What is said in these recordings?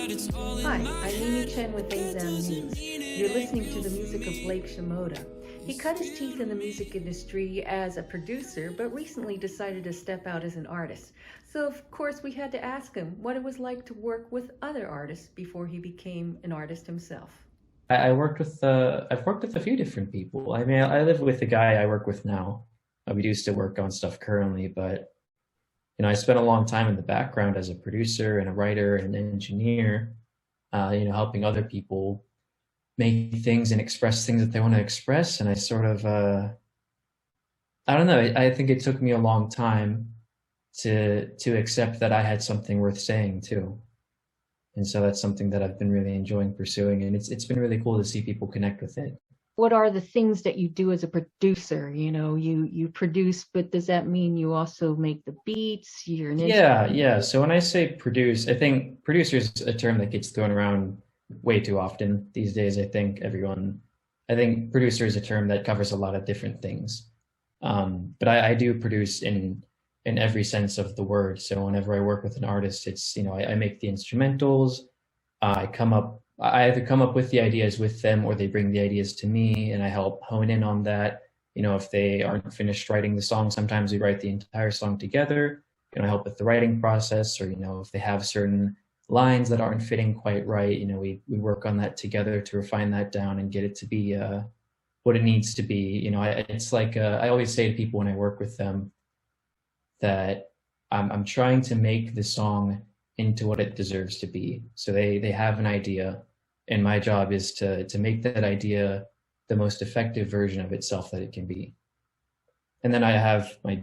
Hi, I'm Mimi Chen with AsAmNews. You're listening to the music of Blake Shimoda. He cut his teeth in the music industry as a producer, but recently decided to step out as an artist. So, of course, we had to ask him what it was like to work with other artists before he became an artist himself. I've worked with a few different people. I mean, I live with the guy I work with now. We do still work on stuff currently, but I spent a long time in the background as a producer and a writer and an engineer, helping other people make things and express things that they want to express. And I sort of, I don't know, I think it took me a long time to accept that I had something worth saying too. And so that's something that I've been really enjoying pursuing, and it's been really cool to see people connect with it. What are the things that you do as a producer? You produce, but does that mean you also make the beats? You're an Yeah. So when I say produce, I think producer is a term that gets thrown around way too often these days. I think producer is a term that covers a lot of different things. But I do produce in every sense of the word. So whenever I work with an artist, it's, I make the instrumentals. I either come up with the ideas with them or they bring the ideas to me and I help hone in on that. If they aren't finished writing the song, sometimes we write the entire song together. I help with the writing process, or, if they have certain lines that aren't fitting quite right, we work on that together to refine that down and get it to be what it needs to be. It's like, I always say to people when I work with them that I'm trying to make the song into what it deserves to be. So they have an idea, and my job is to make that idea the most effective version of itself that it can be. And then I have my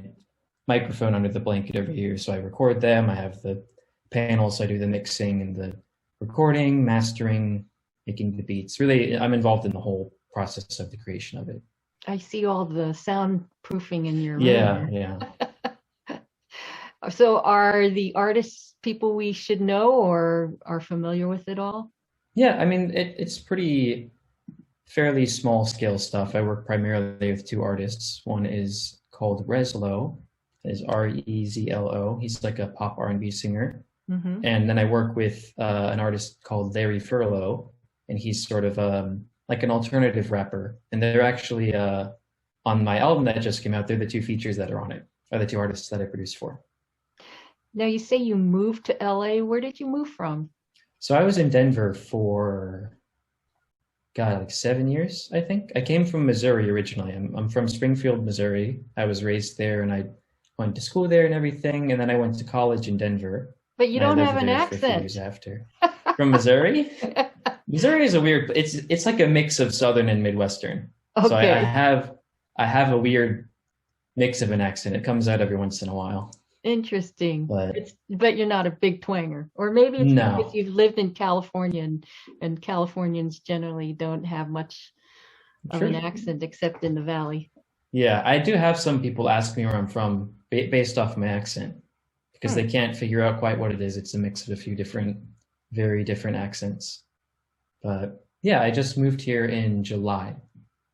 microphone under the blanket over here, so I record them. I have the panel, so I do the mixing and the recording, mastering, making the beats. Really, I'm involved in the whole process of the creation of it. I see all the soundproofing in your room. Yeah. So are the artists people we should know or are familiar with it all? Yeah, I mean, it's pretty fairly small scale stuff. I work primarily with two artists. One is called Rezlo, is Rezlo. He's like a pop R&B singer. Mm-hmm. And then I work with an artist called Larry Furlow, and he's sort of like an alternative rapper. And they're actually on my album that just came out, they're the two features that are on it, are the two artists that I produced for. Now you say you moved to LA. Where did you move from? So I was in Denver for, like 7 years, I think. I came from Missouri originally. I'm from Springfield, Missouri. I was raised there and I went to school there and everything. And then I went to college in Denver. But you don't have an for a few accent. years after. From Missouri? Missouri is a weird, it's like a mix of Southern and Midwestern. Okay. So I have a weird mix of an accent. It comes out every once in a while. Interesting. But you're not a big twanger. Or maybe it's no. because you've lived in California and Californians generally don't have much of an accent except in the valley. Yeah, I do have some people ask me where I'm from based off my accent because they can't figure out quite what it is. It's a mix of a few very different accents. But yeah, I just moved here in July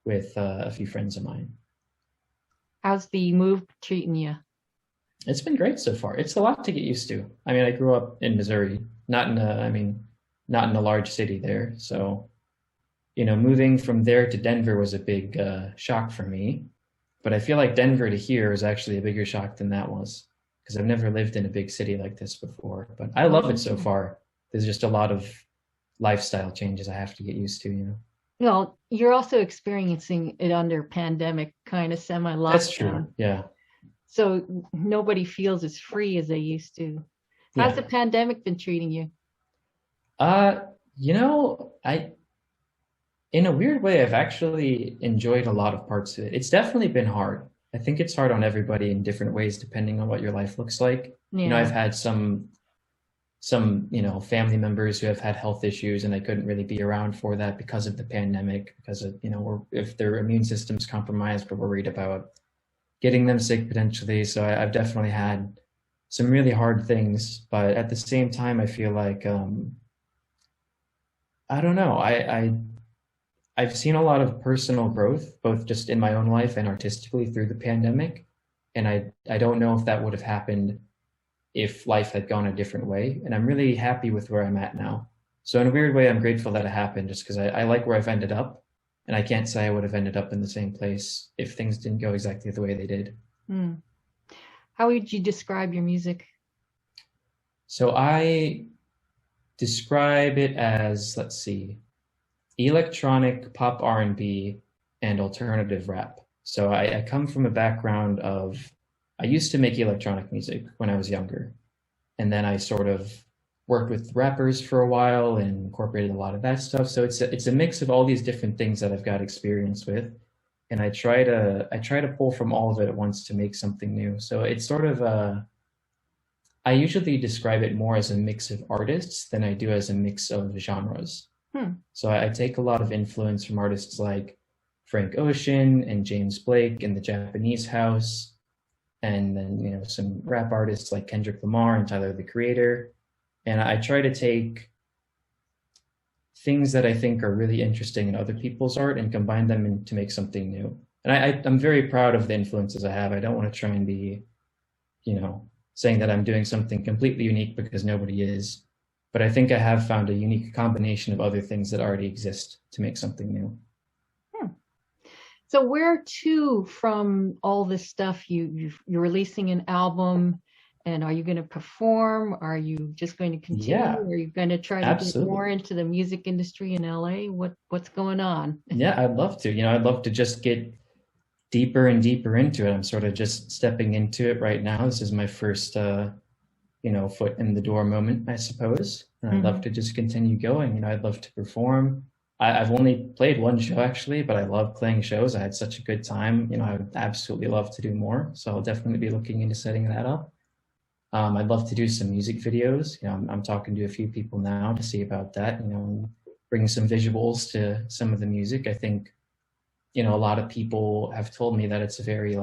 with a few friends of mine. How's the move treating you? It's been great so far. It's a lot to get used to. I mean, I grew up in Missouri, not in a large city there. So, moving from there to Denver was a big shock for me. But I feel like Denver to here is actually a bigger shock than that was because I've never lived in a big city like this before. But I love it so far. There's just a lot of lifestyle changes I have to get used to, Well, you're also experiencing it under pandemic kind of semi-lockdown. That's true, yeah. So nobody feels as free as they used to. How's the pandemic been treating you? In a weird way, I've actually enjoyed a lot of parts of it. It's definitely been hard. I think it's hard on everybody in different ways, depending on what your life looks like. Yeah. I've had some family members who have had health issues and I couldn't really be around for that because of the pandemic, because of, if their immune system's compromised, we're worried about getting them sick potentially. So I've definitely had some really hard things, but at the same time, I feel like, I don't know. I've seen a lot of personal growth, both just in my own life and artistically through the pandemic. And I don't know if that would have happened if life had gone a different way. And I'm really happy with where I'm at now. So in a weird way, I'm grateful that it happened just because I like where I've ended up. And I can't say I would have ended up in the same place if things didn't go exactly the way they did. Mm. How would you describe your music? So I describe it as, let's see, electronic pop R&B and alternative rap. So I come from a background of, I used to make electronic music when I was younger. And then I sort of worked with rappers for a while and incorporated a lot of that stuff. So it's a mix of all these different things that I've got experience with. And I try to pull from all of it at once to make something new. So it's sort of I usually describe it more as a mix of artists than I do as a mix of genres. Hmm. So I take a lot of influence from artists like Frank Ocean and James Blake and the Japanese House, and then some rap artists like Kendrick Lamar and Tyler the Creator. And I try to take things that I think are really interesting in other people's art and combine them to make something new. And I'm very proud of the influences I have. I don't want to try and be, saying that I'm doing something completely unique because nobody is. But I think I have found a unique combination of other things that already exist to make something new. Hmm. So where to from all this stuff? You're releasing an album, and are you going to perform? Are you just going to continue? Yeah, Are you going to try to get more absolutely. into the music industry in LA? What's going on? Yeah, I'd love to. I'd love to just get deeper and deeper into it. I'm sort of just stepping into it right now. This is my first, foot in the door moment, I suppose. And I'd love Hmm. to just continue going. I'd love to perform. I've only played one show actually, but I love playing shows. I had such a good time. I would absolutely love to do more. So I'll definitely be looking into setting that up. I'd love to do some music videos. I'm talking to a few people now to see about that, and bring some visuals to some of the music. I think, a lot of people have told me that it's very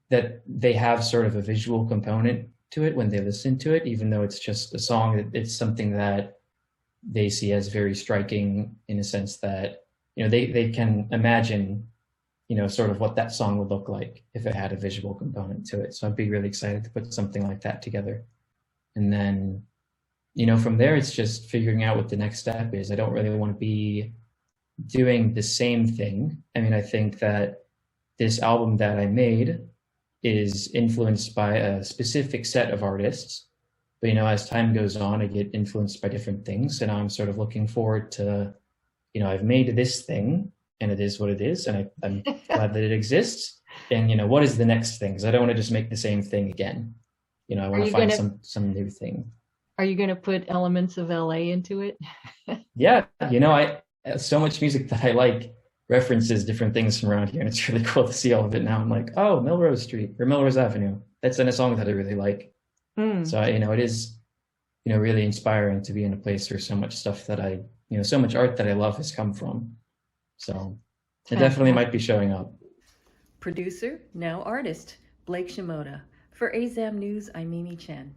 that they have sort of a visual component to it when they listen to it, even though it's just a song. It's something that they see as very striking in a sense that, they can imagine, sort of what that song would look like if it had a visual component to it. So I'd be really excited to put something like that together. And then, from there, it's just figuring out what the next step is. I don't really want to be doing the same thing. I mean, I think that this album that I made is influenced by a specific set of artists. But, as time goes on, I get influenced by different things. And I'm sort of looking forward to, I've made this thing and it is what it is. And I'm glad that it exists. And, what is the next thing? Because I don't want to just make the same thing again. I Are want to you find gonna some new thing. are you gonna put elements of LA into it? Yeah, I so much music that I like references different things from around here, and it's really cool to see all of it now. I'm like, oh, Melrose Street or Melrose Avenue. That's in a song that I really like. Mm, So it is, really inspiring to be in a place where so much stuff that so much art that I love has come from. So it definitely might be fantastic. showing up. Producer, now artist, Blake Shimoda. For ASAM News, I'm Mimi Chen.